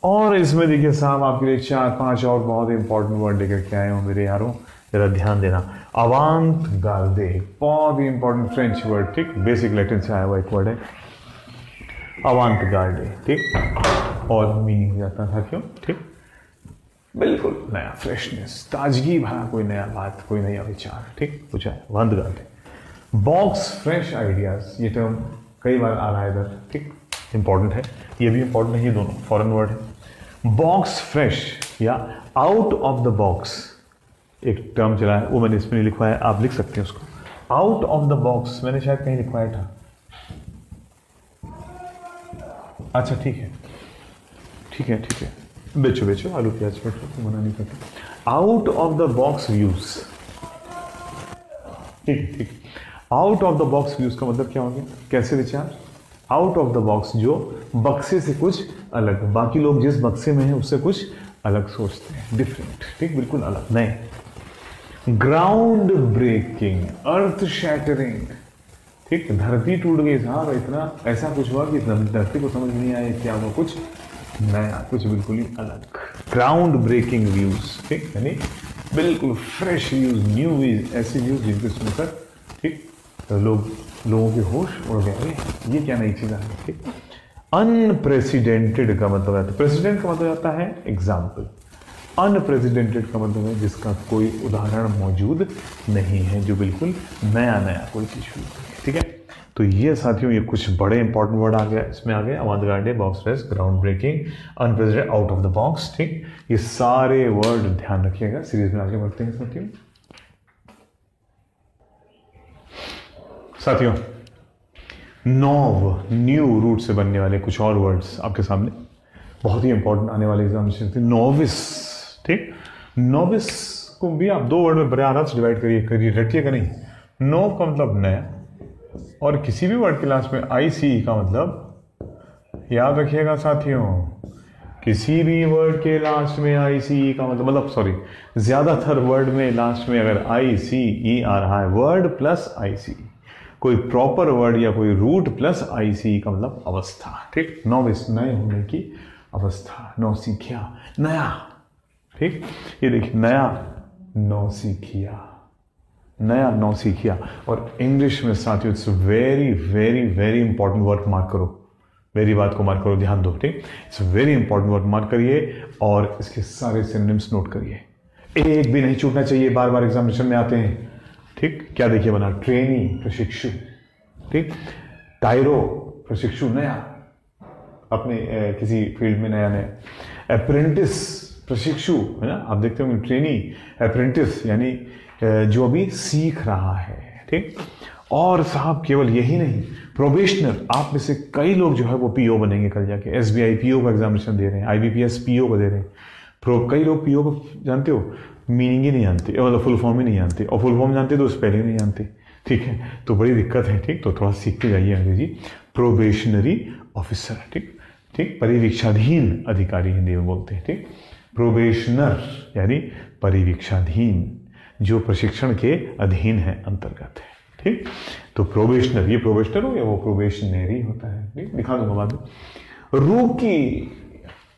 और इसमें देखिए साहब आपके लिए 4-5 और बहुत इंपॉर्टेंट वर्ड लेकर के आए हूँ मेरे यारों, जरा ध्यान देना। अवांत गार्दे, बहुत ही इंपॉर्टेंट फ्रेंच वर्ड, ठीक, बेसिक लैटिन से आया हुआ एक वर्ड है अवांत गार्दे, ठीक। और मीनिंग जाता था क्यों, ठीक, बिल्कुल नया, फ्रेशनेस, ताजगी भरा कोई नया बात, कोई नया विचार, ठीक, कुछ है, अवांत गार्दे। बॉक्स फ्रेश आइडियाज, ये टर्म कई बार आ रहा है इधर, ठीक, इंपॉर्टेंट है, ये भी इंपॉर्टेंट है, ये दोनों फॉरेन वर्ड है। बॉक्स फ्रेश या आउट ऑफ द बॉक्स एक टर्म चला है, वो मैंने इसमें नहीं लिखवाया, आप लिख सकते हैं उसको, आउट ऑफ द बॉक्स मैंने शायद कहीं लिखवाया था, अच्छा ठीक है, ठीक है, ठीक है, बेचो बेचो, आलू प्याज बेचो, मना नहीं करते। Out of the box views, ठीक ठीक, out of the box views का मतलब क्या हो गया, कैसे विचार, आउट ऑफ द बॉक्स, जो बक्से से कुछ अलग, बाकी लोग जिस बक्से में हैं उससे कुछ अलग सोचते हैं, डिफरेंट, ठीक, बिल्कुल अलग, नए। ग्राउंड ब्रेकिंग, अर्थ शैटरिंग, ठीक, धरती टूट गई साहब, इतना ऐसा कुछ हुआ कि धरती को समझ नहीं आया क्या हुआ, कुछ नया, कुछ बिल्कुल ही अलग। ग्राउंड ब्रेकिंग व्यूज, ठीक, यानी बिल्कुल फ्रेश व्यूज, न्यू व्यूज, ऐसे व्यूज जिनको सुनकर, ठीक, तो लोगों के होश उड़ गए, ये क्या नई चीज आ रही है, ठीक। अनप्रेसिडेंटेड का मतलब आता है, प्रेसिडेंट का मतलब आता है एग्जाम्पल, अनप्रेसिडेंटेड का मतलब है जिसका कोई उदाहरण मौजूद नहीं है, जो बिल्कुल नया नया कोई चीज शुरू करें, ठीक है। तो ये साथियों ये कुछ बड़े इंपॉर्टेंट वर्ड आ गया, इसमें आ गए avant-garde, box race, groundbreaking, unprecedented, out of the box. ठीक, ये सारे वर्ड ध्यान रखिएगा। सीरीज में आगे बढ़ते हैं साथियों। साथियों नॉव, न्यू रूट से बनने वाले कुछ और वर्ड्स आपके सामने, बहुत ही इंपॉर्टेंट आने वाले एग्जामिनेशन थे। नोविस, ठीक, नोविस को भी आप दो वर्ड में बड़े आराम से डिवाइड करिए, रटिएगा नहीं। नोव का मतलब नया, और किसी भी वर्ड के लास्ट में आई सी का मतलब याद रखिएगा साथियों, किसी भी वर्ड के लास्ट में आई सी का मतलब सॉरी, ज्यादातर वर्ड में लास्ट में अगर आई सी ई आ रहा है, वर्ड प्लस आई सी, कोई प्रॉपर वर्ड या कोई रूट प्लस आई सी का मतलब अवस्था। ठीक, नोविस नए होने की अवस्था, नौसिखिया नया। ठीक, ये देखिए नया नौसिखिया, नया नौसिखिया। और इंग्लिश में साथियों it's very very very important word, mark करो, मेरी बात को मार्क करो, ध्यान दो। ठीक, it's very important word, mark करिए और इसके सारे सिनोनिम्स नोट करिए, एक भी नहीं छूटना चाहिए, बार बार एग्जामिनेशन में आते हैं। ठीक, क्या देखिए बना, ट्रेनी प्रशिक्षु, ठीक, टायरो प्रशिक्षु नया, अपने किसी फील्ड में नया नया, अप्रेंटिस प्रशिक्षु है ना, आप देखते होंगे ट्रेनी, अप्रेंटिस यानी जो अभी सीख रहा है। ठीक, और साहब केवल यही नहीं, प्रोबेशनर, आप में से कई लोग जो है वो पीओ बनेंगे कल जाके, एसबीआई पीओ का एग्जामिनेशन दे रहे हैं, आईबीपीएस पीओ को दे रहे हैं। कई लोग पीओ को जानते हो, मीनिंग ही नहीं जानते, मतलब फुल फॉर्म ही नहीं जानते, और फुल फॉर्म जानते तो स्पेलिंग नहीं जानते। ठीक है, तो बड़ी दिक्कत है। ठीक, तो थोड़ा सीखते जाइए अंग्रेजी। प्रोबेशनरी ऑफिसर, ठीक ठीक, परिवीक्षाधीन अधिकारी हिंदी में बोलते हैं। ठीक, प्रोबेशनर यानी परिवीक्षाधीन, जो प्रशिक्षण के अधीन है, अंतर्गत है। ठीक, तो प्रोबेशनर, ये प्रोबेशनर हो या वो प्रोबेशनरी होता है, ठीक, दिखा दूंगा बाद में। रूकी,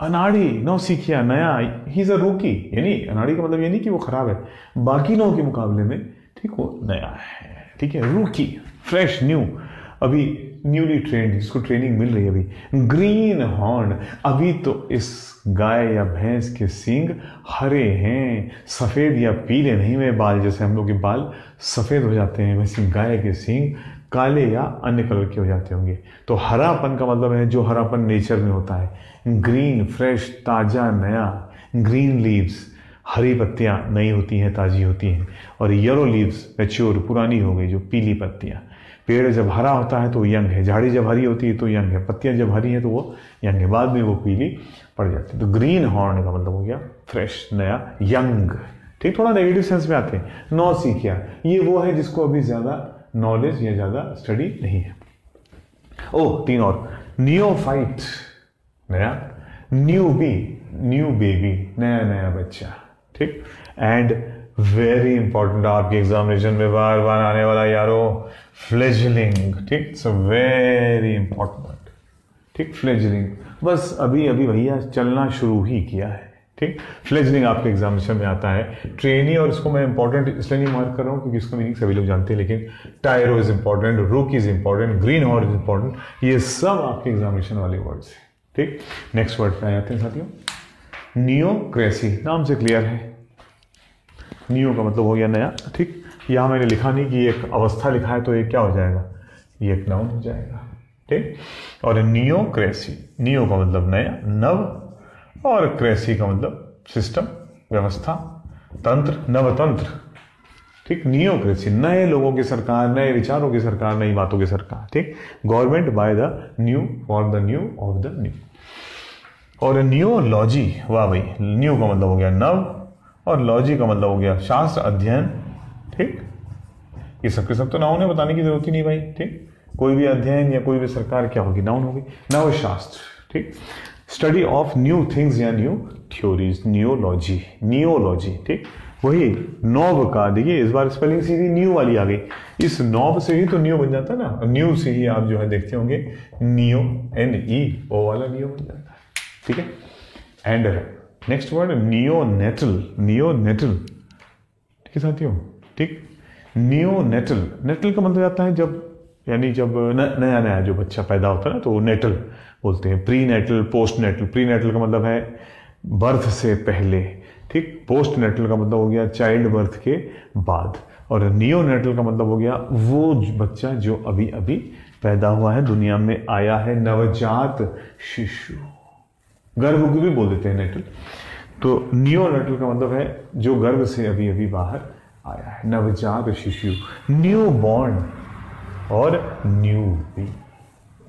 अनाड़ी, नौसिखिया नया, ही इज अ रूकी, यानी अनाड़ी का मतलब ये नहीं कि वो खराब है, बाकी नौ के मुकाबले में ठीक वो नया है। ठीक है, रूकी, फ्रेश, न्यू, अभी न्यूली ट्रेंड, जिसको ट्रेनिंग मिल रही है अभी। ग्रीन हॉर्न, अभी तो इस गाय या भैंस के सींग हरे हैं, सफेद या पीले नहीं हुए बाल, जैसे हम लोग के बाल सफेद हो जाते हैं वैसे गाय के सींग काले या अन्य कलर के हो जाते होंगे। तो हरापन का मतलब है जो हरापन नेचर में होता है। ग्रीन, फ्रेश, ताजा, नया। ग्रीन लीव्स, हरी पत्तियां नई होती हैं, ताजी होती हैं। और येलो लीव्स, मैच्योर, पुरानी हो गई, जो पीली पत्तियां। पेड़ जब हरा होता है तो वो यंग है, झाड़ी जब हरी होती है तो यंग है, पत्तियां जब हरी हैं तो वो यंग है, बाद में वो पीली पड़ जाती है। तो ग्रीन हॉर्न का मतलब हो गया फ्रेश, नया, यंग। ठीक, थोड़ा नेगेटिव सेंस में आते हैं। नौसिखिया, ये वो है जिसको अभी ज्यादा नॉलेज या ज्यादा स्टडी नहीं है। ओ, तीन और, नियोफाइट नया, न्यूबी, न्यू बेबी, नया नया बच्चा। ठीक, एंड वेरी इंपॉर्टेंट आपके एग्जामिनेशन में बार बार आने वाला यारो, फ्लेजलिंग। ठीक, it's a very important word. ठीक, फ्लेजलिंग, बस अभी अभी भैया चलना शुरू ही किया है। ठीक, फ्लेजलिंग आपके एग्जामिनेशन में आता है। ट्रेनी, और इसको मैं इंपॉर्टेंट इसलिए नहीं मार्क कर रहा हूं क्योंकि इसका मीनिंग सभी लोग जानते हैं, लेकिन टायरो इज इंपॉर्टेंट, रूक is important, green horn is important, ये सब आपके एग्जामिनेशन वाले वर्ड्स हैं। ठीक, नेक्स्ट वर्ड पे आते हैं साथियों, नियोक्रेसी। नाम से क्लियर है, नियो का मतलब हो गया नया। ठीक, यहां मैंने लिखा नहीं कि एक अवस्था लिखा है तो ये क्या हो जाएगा, ये एक नाउन हो जाएगा। ठीक, और नियोक्रेसी, नियो का मतलब नया, नव, और क्रेसी का मतलब सिस्टम, व्यवस्था, तंत्र, नवतंत्र। ठीक, नियोक्रेसी, नए लोगों की सरकार, नए विचारों की सरकार, नई बातों की सरकार। ठीक, government by the new, for the new, of the new. और नियोलॉजी, वाह भाई, न्यू का मतलब हो गया नव, और लॉजी का मतलब हो गया शास्त्र, अध्ययन। ठीक, ये सबके सब तो नाउन है, बताने की जरूरत ही नहीं भाई। ठीक, कोई भी अध्ययन या कोई भी सरकार क्या होगी, नाउन होगी, नव शास्त्र। ठीक, स्टडी ऑफ न्यू थिंग्स या न्यू थ्योरीज, नियोलॉजी, नियोलॉजी। ठीक, वही नॉब का, देखिए इस बार स्पेलिंग सीधी न्यू वाली आ गई, इस नॉब से ही तो न्यू बन जाता है ना, न्यू से ही आप जो है देखते होंगे नियो, NEO वाला नियो बन जाता है। ठीक है, and next word neonatal, neonatal. ठीक है साथियों, ठीक, नियोनेटल, नेटल का मतलब आता है जब, यानी जब नया नया जो बच्चा पैदा होता है ना, तो वो नेटल बोलते हैं। Prenatal, postnatal. Prenatal का मतलब है बर्थ से पहले। ठीक, पोस्ट नेटल का मतलब हो गया चाइल्ड बर्थ के बाद, और नियोनेटल का मतलब हो गया वो बच्चा जो अभी अभी पैदा हुआ है, दुनिया में आया है, नवजात शिशु, गर्भ को भी बोल देते हैं नेटल। तो नियोनेटल का मतलब है जो गर्भ से अभी अभी बाहर आया है, नवजात शिशु, न्यू बॉर्न और न्यू बी।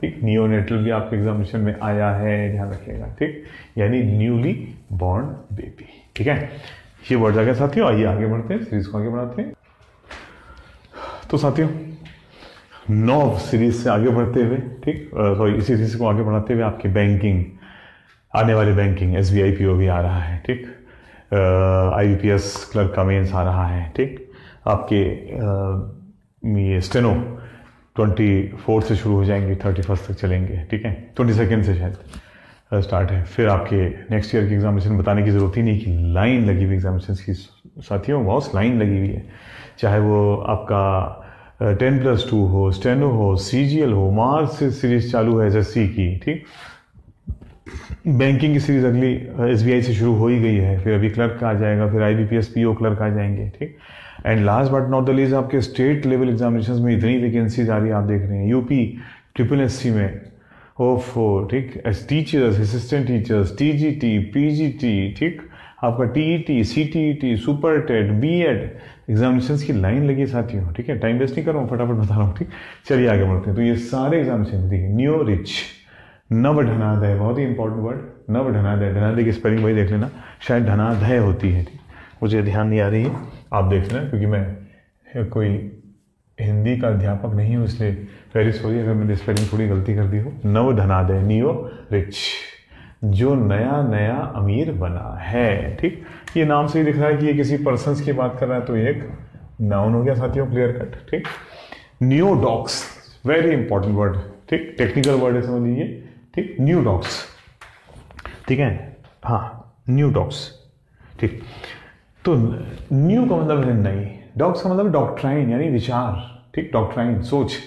ठीक, नियोनेटल भी आपके एग्जामिनेशन में आया है, ध्यान रखिएगा। ठीक, यानी न्यूली बॉर्न बेबी। ठीक है, ये वर्ड आ गया साथियों। आइए आगे बढ़ते हैं, सीरीज को आगे बढ़ाते हैं। तो साथियों 9 सीरीज से आगे बढ़ते हुए, ठीक, सॉरी, इसी सीरीज को आगे बढ़ाते हुए आपकी बैंकिंग, आने वाली बैंकिंग, SBI PO भी आ रहा है। ठीक, IBPS क्लर्क का मेंस आ रहा है। ठीक, आपके ये स्टेनो 24 से शुरू हो जाएंगे, 31 तक चलेंगे। ठीक है, 22 से शायद स्टार्ट है। फिर आपके नेक्स्ट ईयर की एग्जामिनेशन बताने की जरूरत ही नहीं कि लाइन लगी हुई एग्जामिनेशन की साथियों, बहुत लाइन लगी हुई है। चाहे वो आपका 10+2 हो, स्टेनो हो, CGL हो, मार्च से सीरीज चालू है SSC की। ठीक, बैंकिंग की सीरीज अगली SBI से शुरू हो ही गई है, फिर अभी क्लर्क आ जाएगा, फिर IBPS PO क्लर्क आ जाएंगे। ठीक, and last but not the least आपके स्टेट लेवल एग्जामिनेशंस में इतनी वैकेंसीज आ रही है, आप देख रहे हैं UP SSC में, ओफो। ठीक, teachers, assistant teachers, TGT, PGT, ठीक, आपका TET, CTET, super TET, BEd examinations की लाइन लगी साथियों। ठीक है, टाइम वेस्ट नहीं कर रहा हूँ, फटाफट बता रहा हूँ। ठीक, चलिए आगे बढ़ते हैं। तो ये सारे एग्जामिनेशन देखिए, न्यू रिच, नवधनादय, बहुत ही इंपॉर्टेंट वर्ड, नवधनादय। धनादय की स्पेलिंग वही देख लेना, शायद धनादय होती है। ठीक, मुझे ध्यान नहीं आ रही है, आप देख लेना, क्योंकि मैं कोई हिंदी का अध्यापक नहीं हूँ, इसलिए वेरी सॉरी अगर मैंने स्पेलिंग थोड़ी गलती कर दी हो। नवधनादय, नियो रिच, जो नया नया अमीर बना है। ठीक, ये नाम से ही दिख रहा है कि ये किसी पर्सन्स की बात कर रहा है, तो ये एक नाउन हो गया साथियों, क्लियर कट। ठीक, new docs, very important word. ठीक, टेक्निकल वर्ड है, समझ लीजिए। ठीक, न्यू डॉक्स, ठीक है, हाँ, न्यू डॉक्स। ठीक, तो न्यू का मतलब है नई, डॉक्स का मतलब डॉक्ट्राइन यानी विचार। ठीक, डॉक्ट्राइन, सोच,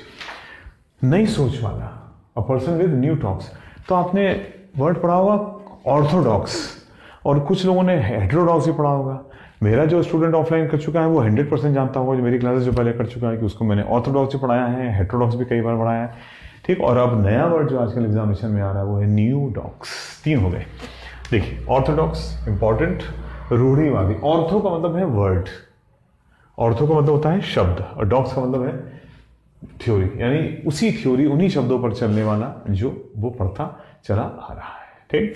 नई सोच वाला, a person with new talks. तो आपने वर्ड पढ़ा होगा ऑर्थोडॉक्स, और कुछ लोगों ने हेटेरोडॉक्स भी पढ़ा होगा। मेरा जो स्टूडेंट ऑफलाइन कर चुका है वो 100% जानता होगा, जो मेरी क्लासेस जो पहले कर चुका है, कि उसको मैंने ऑर्थोडॉक्स भी पढ़ाया है, हेटेरोडॉक्स भी कई बार पढ़ाया है। ठीक, और अब नया वर्ड जो आजकल एग्जामिनेशन में आ रहा है वो है न्यू डॉक्स। 3 हो गए। देखिए, ऑर्थोडॉक्स इंपॉर्टेंट, रूढ़िवादी। ऑर्थो का मतलब है वर्ड, ऑर्थो का मतलब होता है शब्द, और डॉक्स का मतलब है थ्योरी, यानी उसी थ्योरी, उन्हीं शब्दों पर चलने वाला जो वो पढ़ता चला आ रहा है। ठीक,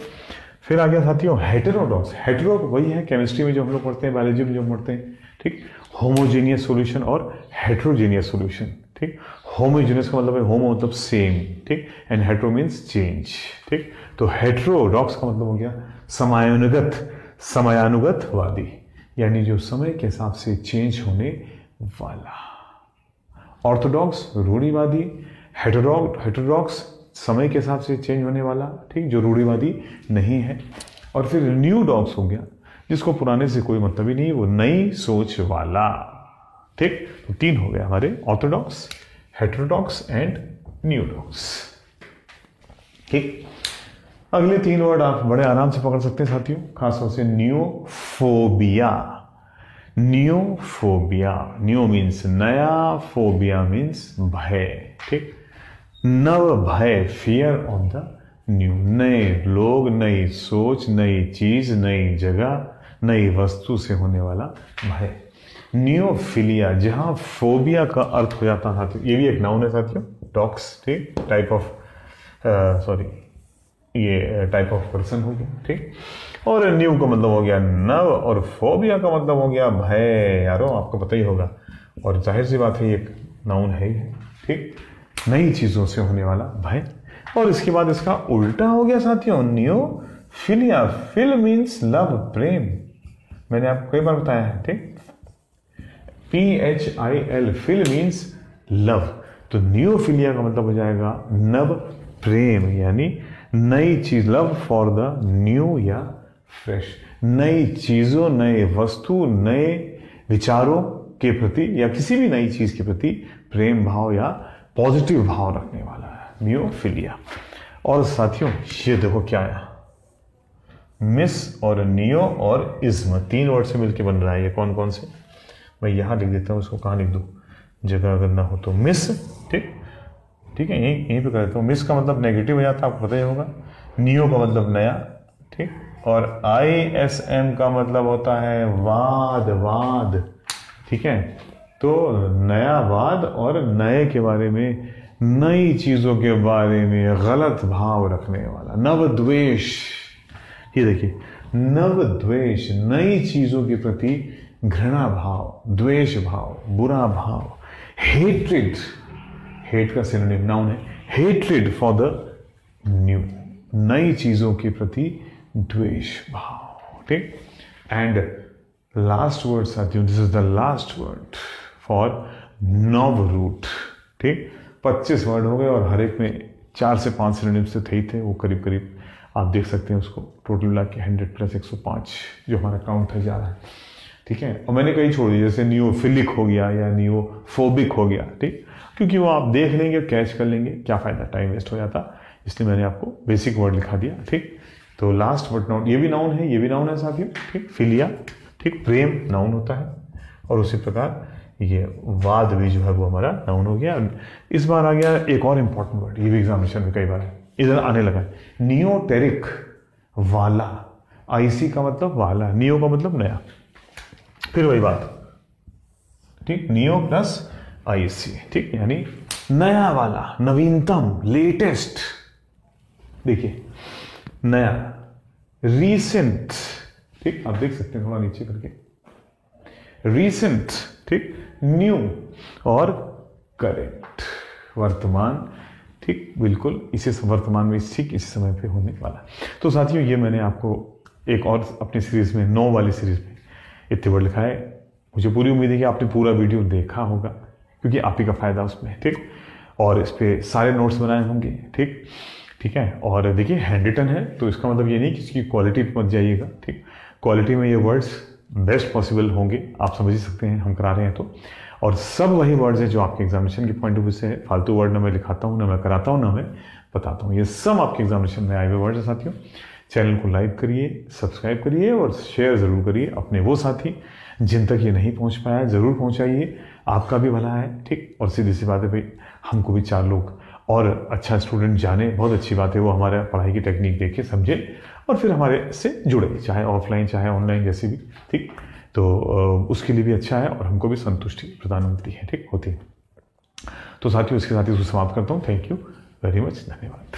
फिर आ गया साथियों हेटेरोडॉक्स। हेटेरो वही है केमिस्ट्री में जो हम लोग पढ़ते हैं, बायोलॉजी में जो हम पढ़ते हैं। ठीक, होमोजेनियस सॉल्यूशन और हेटेरोजेनियस सॉल्यूशन। ठीक, होमोजेनियस का मतलब है होमो मतलब सेम, ठीक, एंड हेटेरो मीन्स चेंज। ठीक, तो हेटेरोडॉक्स का मतलब हो गया समयानुगत, समयानुगतवादी, यानी जो समय के हिसाब से चेंज होने वाला। ऑर्थोडॉक्स रूढ़िवादी, हेटेरोडॉक्स समय के हिसाब से चेंज होने वाला, ठीक, जो रूढ़िवादी नहीं है। और फिर न्यू डॉग्स हो गया, जिसको पुराने से कोई मतलब ही नहीं, वो नई सोच वाला। ठीक, तो 3 हो गए हमारे, Orthodox, heterodox and new dogs. ठीक, अगले 3 वर्ड आप बड़े आराम से पकड़ सकते हैं साथियों, खासतौर से न्यूफोबिया। न्यूफोबिया, न्यू मीन्स नया, फोबिया मीन्स भय। ठीक, नव भय, फियर ऑफ द न्यू, नए लोग, नई सोच, नई चीज, नई जगह, नई वस्तु से होने वाला भय। न्यूफिलिया, जहां फोबिया का अर्थ हो जाता साथियों, ये भी एक नाउन है साथियों, डॉग्स। ठीक, टाइप ऑफ ये टाइप ऑफ पर्सन हो गया। ठीक, और न्यू का मतलब हो गया नव, और फोबिया का मतलब हो गया भय। यारो आपको पता ही होगा, और जाहिर सी बात है ये एक नाउन है ही है। ठीक, नई चीजों से होने वाला भय। और इसके बाद इसका उल्टा हो गया साथियों, neophilia. Phil means love, प्रेम, मैंने आपको कई बार बताया है। ठीक, PHIL, फिल मीन्स लव। तो न्यू फिलिया का मतलब हो जाएगा नव प्रेम, यानी नई चीज, लव फॉर द न्यू या फ्रेश, नई चीजों, नए वस्तु, नए विचारों के प्रति या किसी भी नई चीज के प्रति प्रेम भाव या पॉजिटिव भाव रखने वाला है, न्यूफिलिया। और साथियों ये देखो क्या आया, मिस और नियो और इज्म, 3 वर्ड से मिलकर बन रहा है। ये कौन कौन से, मैं यहां लिख देता हूं, उसको कहां लिख दूं, जगह अगर ना हो तो। मिस, ठीक, ठीक है, यहीं पे कर देता हूँ। मिस का मतलब नेगेटिव हो जाता है, आपको पता ही होगा। नियो का मतलब नया, ठीक, और ISM का मतलब होता है वाद, ठीक है। तो नया वाद और नए के बारे में, नई चीजों के बारे में गलत भाव रखने वाला, नवद्वेष। ये देखिए, नवद्वेष, नई चीजों के प्रति घृणा भाव, द्वेष भाव, बुरा भाव। हेट्रेड, हेट का सिनोनिम नाउन है, हेट्रेड फॉर द न्यू, नई चीजों के प्रति द्वेष भाव, ठीक। एंड लास्ट वर्ड साथियों, this is the last word for नव रूट, ठीक। 25 वर्ड हो गए और हर एक में 4 से 5 सिनोनिम्स थे ही थे, वो करीब करीब आप देख सकते हैं उसको, टोटल मिला के 100 + 105 जो हमारा काउंट है जा रहा है, ठीक है। और मैंने कई छोड़ दिए, जैसे नियोफिलिक हो गया या नियोफोबिक हो गया, ठीक, क्योंकि वो आप देख लेंगे, कैच कर लेंगे, क्या फायदा, टाइम वेस्ट हो जाता, इसलिए मैंने आपको बेसिक वर्ड लिखा दिया, ठीक। तो लास्ट वर्ड नाउन, ये भी नाउन है, ये भी नाउन है साथियों, ठीक। फिलिया, ठीक, प्रेम नाउन होता है, और उसी प्रकार ये वाद भी जो है वो हमारा नाउन हो गया। इस बार आ गया एक और इंपॉर्टेंट वर्ड, ये भी एग्जामिनेशन में कई बार इधर आने लगा है, नियोटेरिक, वाला। IC का मतलब वाला, नियो का मतलब नया, फिर वही बात, ठीक, नियो प्लस IC, ठीक, यानी नया वाला, नवीनतम, लेटेस्ट। देखिए, नया, रीसेंट, ठीक, आप देख सकते हैं थोड़ा नीचे करके, रीसेंट, ठीक, न्यू, और करेंट, वर्तमान, ठीक, बिल्कुल इसी वर्तमान में, ठीक इसी समय पे होने वाला। तो साथियों, ये मैंने आपको एक और अपनी सीरीज में, 9 वाली सीरीज में इतने वर्ड लिखा है। मुझे पूरी उम्मीद है कि आपने पूरा वीडियो देखा होगा, क्योंकि आप ही का फायदा उसमें, ठीक। और इस पे सारे नोट्स बनाए होंगे, ठीक, ठीक है। और देखिए, हैंड रिटन है, तो इसका मतलब ये नहीं कि इसकी क्वालिटी पे मत जाइएगा, ठीक। क्वालिटी में ये वर्ड्स बेस्ट पॉसिबल होंगे, आप समझ ही सकते हैं, हम करा रहे हैं तो। और सब वही वर्ड्स हैं जो आपके एग्जामिनेशन के पॉइंट ऑफ व्यू से है। फालतू वर्ड ना मैं लिखाता हूँ, ना मैं कराता हूँ, ना मैं बताता हूँ, ये सब आपके एग्जामिनेशन में आए हुए वर्ड्स हैं साथियों। चैनल को लाइक करिए, सब्सक्राइब करिए और शेयर ज़रूर करिए अपने वो साथी जिन तक ये नहीं पहुँच पाया, ज़रूर पहुँचाइए, आपका भी भला है, ठीक। और सीधी सी बात है भाई, हमको भी 4 लोग और अच्छा स्टूडेंट जाने, बहुत अच्छी बात है, वो हमारे पढ़ाई की टेक्निक देख के समझे और फिर हमारे से जुड़े, चाहे ऑफलाइन चाहे ऑनलाइन, जैसे भी, ठीक। तो उसके लिए भी अच्छा है और हमको भी संतुष्टि प्रदान मिलती है, ठीक, होती है। तो साथियों, इसके साथ ही समाप्त करता हूँ। थैंक यू वेरी मच, धन्यवाद।